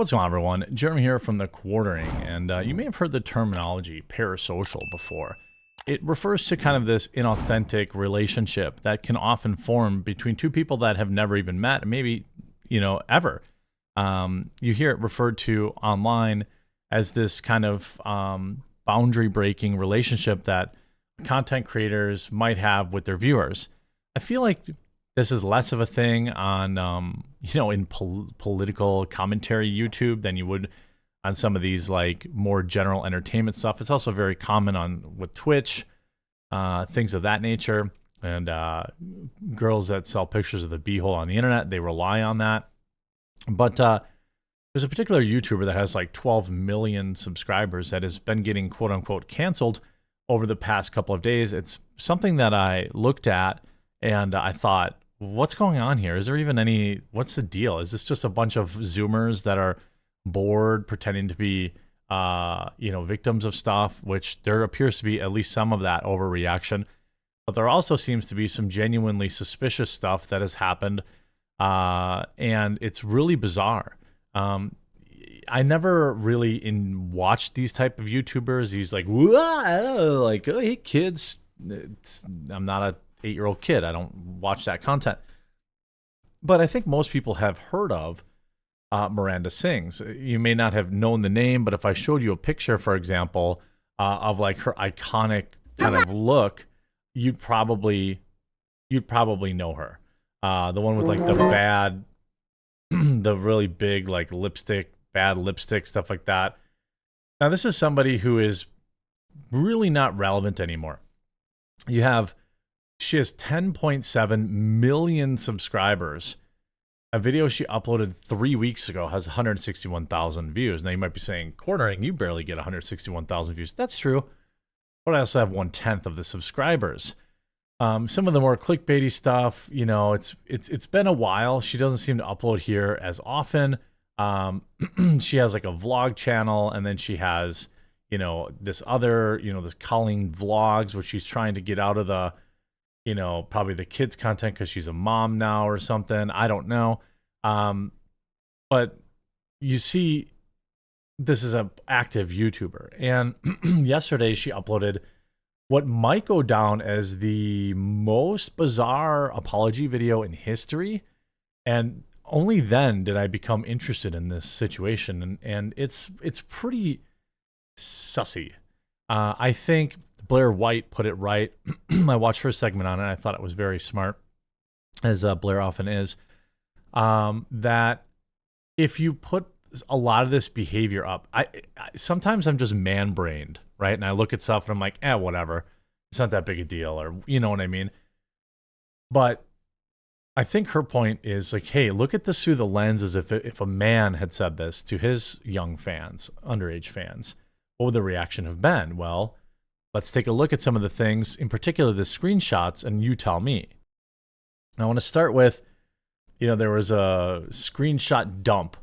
What's going on, everyone? Jeremy here from The Quartering, and you may have heard the terminology parasocial before. It refers to kind of this inauthentic relationship that can often form between two people that have never even met, maybe, ever. You hear it referred to online as this kind of boundary-breaking relationship that content creators might have with their viewers. I feel like this is less of a thing on, in political commentary YouTube than you would on some of these like more general entertainment stuff. It's also very common with Twitch, things of that nature, and girls that sell pictures of the beehole on the internet, they rely on that. But there's a particular YouTuber that has like 12 million subscribers that has been getting quote unquote canceled over the past couple of days. It's something that I looked at and I thought, what's going on here? Is there even what's the deal? Is this just a bunch of Zoomers that are bored, pretending to be, victims of stuff, which there appears to be at least some of that overreaction. But there also seems to be some genuinely suspicious stuff that has happened, and it's really bizarre. I never really watched these type of YouTubers. These like, oh, hey, kids. I'm not a 8-year-old kid. I don't watch that content. But I think most people have heard of Miranda Sings. You may not have known the name, but if I showed you a picture, for example, of like her iconic kind of look, you'd probably know her. The one with like the really big like bad lipstick, stuff like that. Now this is somebody who is really not relevant anymore. She has 10.7 million subscribers. A video she uploaded 3 weeks ago has 161,000 views. Now you might be saying, Quartering, you barely get 161,000 views. That's true. But I also have 1/10 of the subscribers. Some of the more clickbaity stuff, it's been a while. She doesn't seem to upload here as often. She has like a vlog channel, and then she has, this other, this Colleen vlogs, which she's trying to get out of the probably the kids content because she's a mom now or something. I don't know. But you see, this is an active YouTuber. And yesterday she uploaded what might go down as the most bizarre apology video in history. And only then did I become interested in this situation. And it's pretty sussy. I think Blair White put it right. I watched her segment on it. And I thought it was very smart, as Blair often is, that if you put a lot of this behavior up, sometimes I'm just man-brained, right? And I look at stuff and I'm like, whatever. It's not that big a deal, or you know what I mean? But I think her point is like, hey, look at this through the lens as if a man had said this to his young fans, underage fans. What would the reaction have been? Well, let's take a look at some of the things, in particular the screenshots, and you tell me. I want to start with, there was a screenshot dump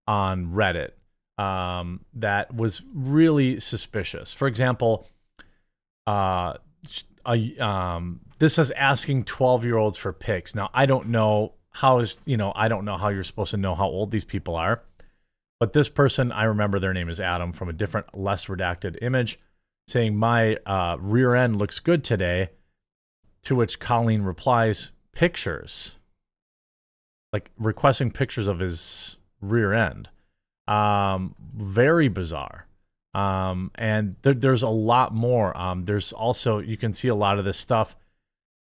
on Reddit that was really suspicious. For example, this says asking 12-year-olds for pics. Now, I don't know how you're supposed to know how old these people are. But this person, I remember their name is Adam from a different, less redacted image, saying, my rear end looks good today, to which Colleen replies, pictures. Like requesting pictures of his rear end. Very bizarre. And there's a lot more. There's also, you can see a lot of this stuff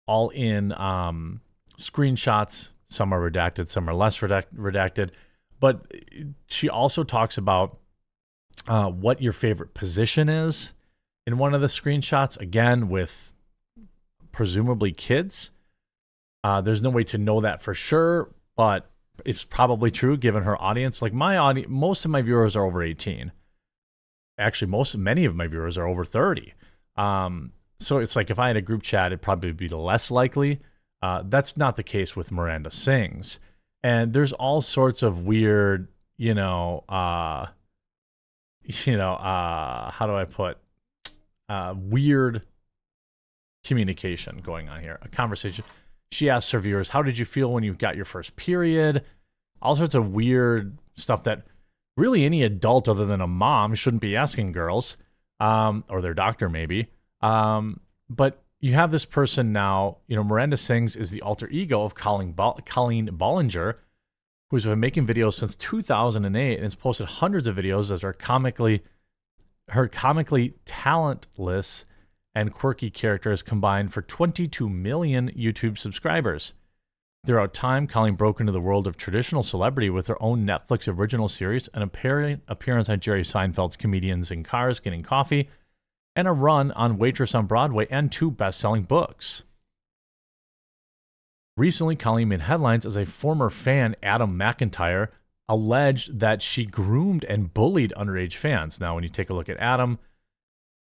all in screenshots. Some are redacted, some are less redacted. But she also talks about what your favorite position is in one of the screenshots, again, with presumably kids. There's no way to know that for sure, but it's probably true given her audience. Like my audience, most of my viewers are over 18. Actually, many of my viewers are over 30. So it's like if I had a group chat, it'd probably be less likely. That's not the case with Miranda Sings. And there's all sorts of weird, how do I put, weird communication going on here. A conversation. She asks her viewers, how did you feel when you got your first period? All sorts of weird stuff that really any adult other than a mom shouldn't be asking girls, or their doctor maybe. But you have this person now, Miranda Sings is the alter ego of Colleen Ballinger, who's been making videos since 2008 and has posted hundreds of videos as her comically talentless and quirky characters combined for 22 million YouTube subscribers. Throughout time, Colleen broke into the world of traditional celebrity with her own Netflix original series, an appearance on Jerry Seinfeld's Comedians in Cars Getting Coffee, and a run on Waitress on Broadway, and 2 best-selling books. Recently, Colleen made headlines as a former fan, Adam McIntyre, alleged that she groomed and bullied underage fans. Now, when you take a look at Adam,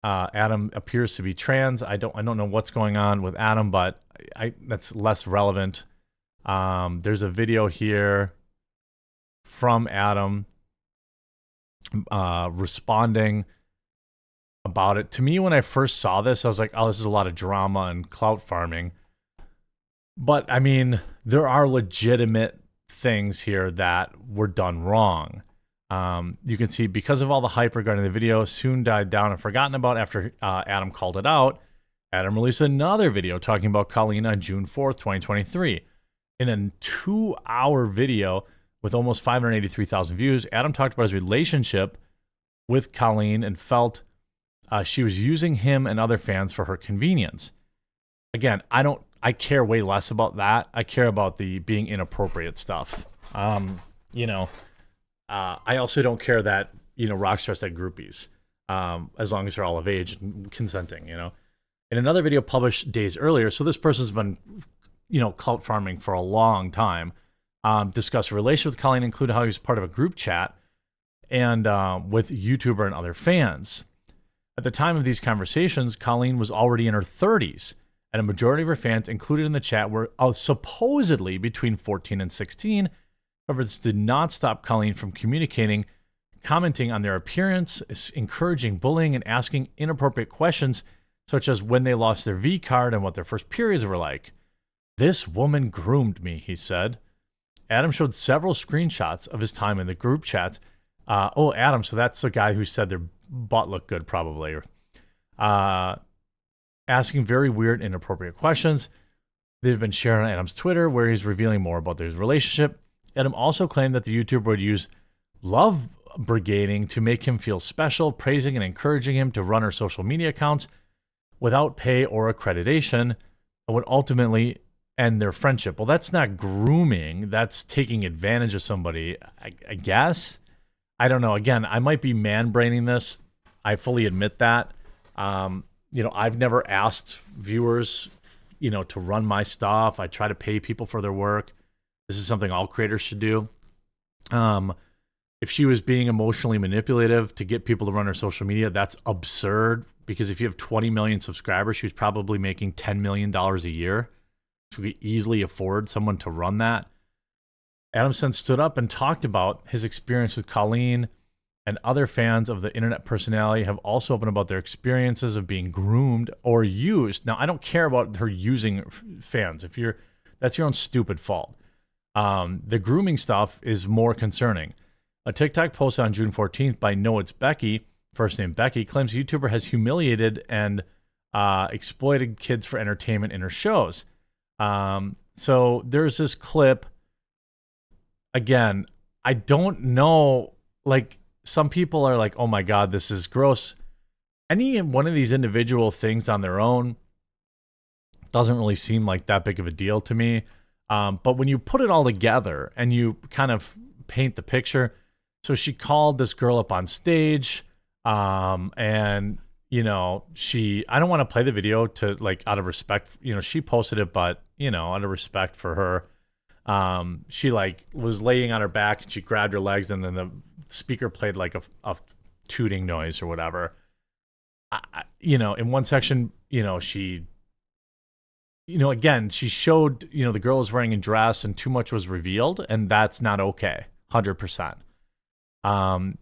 Adam appears to be trans. I don't know what's going on with Adam, but that's less relevant. There's a video here from Adam responding about it. To me, when I first saw this, I was like, oh, this is a lot of drama and clout farming. But, I mean, there are legitimate things here that were done wrong. You can see because of all the hype regarding the video soon died down and forgotten about after Adam called it out. Adam released another video talking about Colleen on June 4th, 2023. In a 2-hour video with almost 583,000 views, Adam talked about his relationship with Colleen and felt she was using him and other fans for her convenience. Again, I care way less about that. I care about the being inappropriate stuff. I also don't care that, rock stars had groupies, as long as they're all of age and consenting, In another video published days earlier, so this person's been, clout farming for a long time, discussed a relationship with Colleen, included how he was part of a group chat and with YouTuber and other fans. At the time of these conversations, Colleen was already in her 30s, and a majority of her fans included in the chat were supposedly between 14 and 16. However, this did not stop Colleen from commenting on their appearance, encouraging bullying, and asking inappropriate questions, such as when they lost their V card and what their first periods were like. "This woman groomed me," he said. Adam showed several screenshots of his time in the group chats. Adam, so that's the guy who said their butt looked good, probably. Asking very weird, inappropriate questions. They've been shared on Adam's Twitter, where he's revealing more about their relationship. Adam also claimed that the YouTuber would use love brigading to make him feel special, praising and encouraging him to run her social media accounts without pay or accreditation, and would ultimately end their friendship. Well, that's not grooming. That's taking advantage of somebody, I guess. I don't know. Again, I might be man-braining this. I fully admit that. I've never asked viewers, to run my stuff. I try to pay people for their work. This is something all creators should do. If she was being emotionally manipulative to get people to run her social media, that's absurd, because if you have 20 million subscribers, she was probably making $10 million a year. She could easily afford someone to run that. Adam since stood up and talked about his experience with Colleen, and other fans of the internet personality have also opened about their experiences of being groomed or used. Now, I don't care about her using fans. That's your own stupid fault. The grooming stuff is more concerning. A TikTok post on June 14th by Know It's Becky, first name Becky, claims YouTuber has humiliated and exploited kids for entertainment in her shows. So there's this clip. Again, I don't know, some people are like, oh my God, this is gross. Any one of these individual things on their own doesn't really seem like that big of a deal to me. But when you put it all together and you kind of paint the picture, so she called this girl up on stage, and I don't want to play the video to out of respect, she posted it, but out of respect for her, she was laying on her back and she grabbed her legs, and then the speaker played a tooting noise or whatever. In one section, she, again, she showed, the girl was wearing a dress and too much was revealed, and that's not okay. 100%.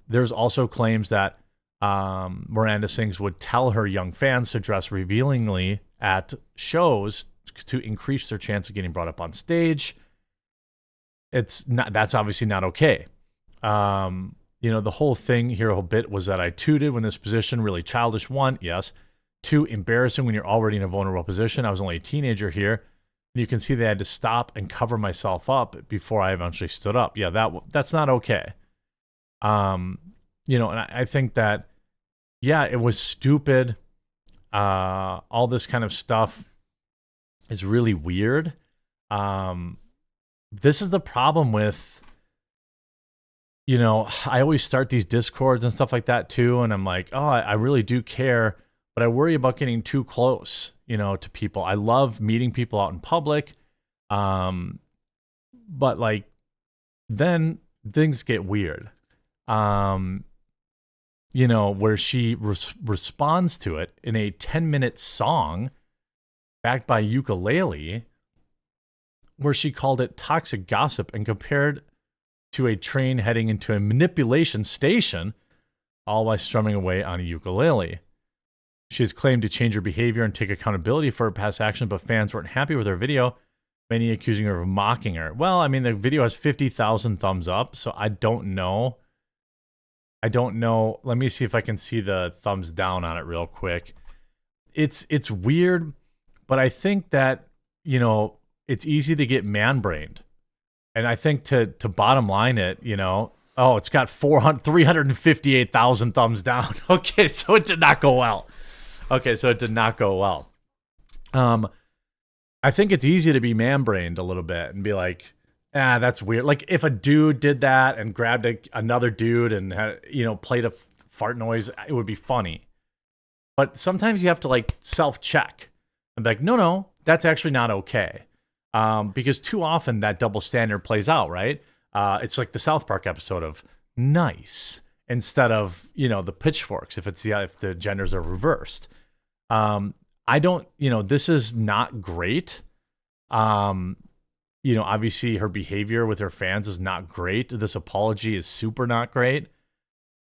There's also claims that Miranda Sings would tell her young fans to dress revealingly at shows to increase their chance of getting brought up on stage. That's obviously not okay. The whole thing here, a whole bit was that I tooted when this position, really childish. 1, yes. 2, embarrassing when you're already in a vulnerable position. I was only a teenager here. And you can see they had to stop and cover myself up before I eventually stood up. Yeah, that's not okay. And I think that, yeah, it was stupid. All this kind of stuff is really weird. This is the problem with, I always start these discords and stuff like that too. And I'm like, oh, I really do care, but I worry about getting too close, to people. I love meeting people out in public. But like, then things get weird. Where she responds to it in a 10-minute song backed by ukulele, where she called it toxic gossip and compared to a train heading into a manipulation station, all while strumming away on a ukulele. She has claimed to change her behavior and take accountability for her past actions, but fans weren't happy with her video, many accusing her of mocking her. Well, I mean, the video has 50,000 thumbs up, so I don't know. Let me see if I can see the thumbs down on it real quick. It's weird, but I think that, it's easy to get man-brained. And I think to bottom line it, it's got 358,000 thumbs down. Okay, so it did not go well. I think it's easy to be man-brained a little bit and be like, that's weird. Like if a dude did that and grabbed another dude and had, played a fart noise, it would be funny. But sometimes you have to like self-check and be like, no, that's actually not okay. Because too often that double standard plays out, right? It's like the South Park episode of nice instead of, the pitchforks if the genders are reversed. This is not great. Obviously her behavior with her fans is not great. This apology is super not great.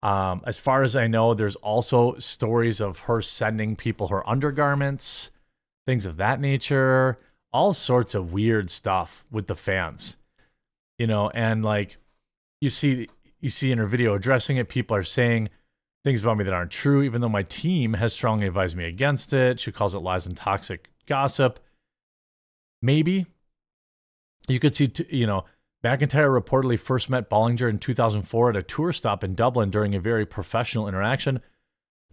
As far as I know, there's also stories of her sending people her undergarments, things of that nature, all sorts of weird stuff with the fans, and like you see in her video addressing it, people are saying things about me that aren't true, even though my team has strongly advised me against it. She calls it lies and toxic gossip. Maybe you could see, McIntyre reportedly first met Ballinger in 2004 at a tour stop in Dublin during a very professional interaction.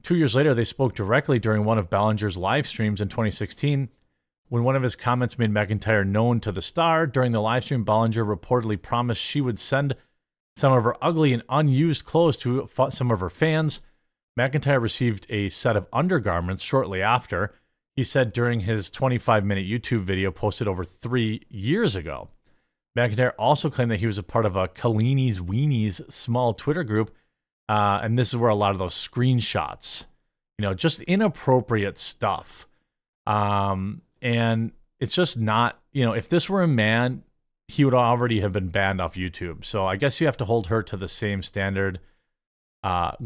2 years later, they spoke directly during one of Ballinger's live streams in 2016. When one of his comments made McIntyre known to the star, during the live stream, Ballinger reportedly promised she would send some of her ugly and unused clothes to some of her fans. McIntyre received a set of undergarments shortly after, he said during his 25-minute YouTube video posted over 3 years ago. McIntyre also claimed that he was a part of a Colleen's Weenies small Twitter group, and this is where a lot of those screenshots, just inappropriate stuff. And it's just not, if this were a man, he would already have been banned off YouTube. So I guess you have to hold her to the same standard.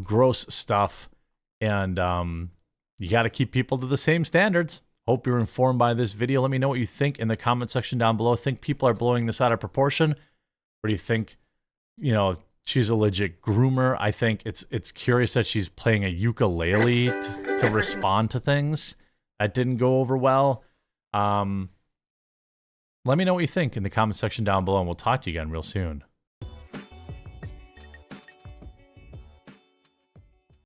Gross stuff. And you got to keep people to the same standards. Hope you're informed by this video. Let me know what you think in the comment section down below. Think people are blowing this out of proportion? Or do you think, she's a legit groomer? I think it's curious that she's playing a ukulele to respond to things. That didn't go over well. Let me know what you think in the comment section down below, and we'll talk to you again real soon.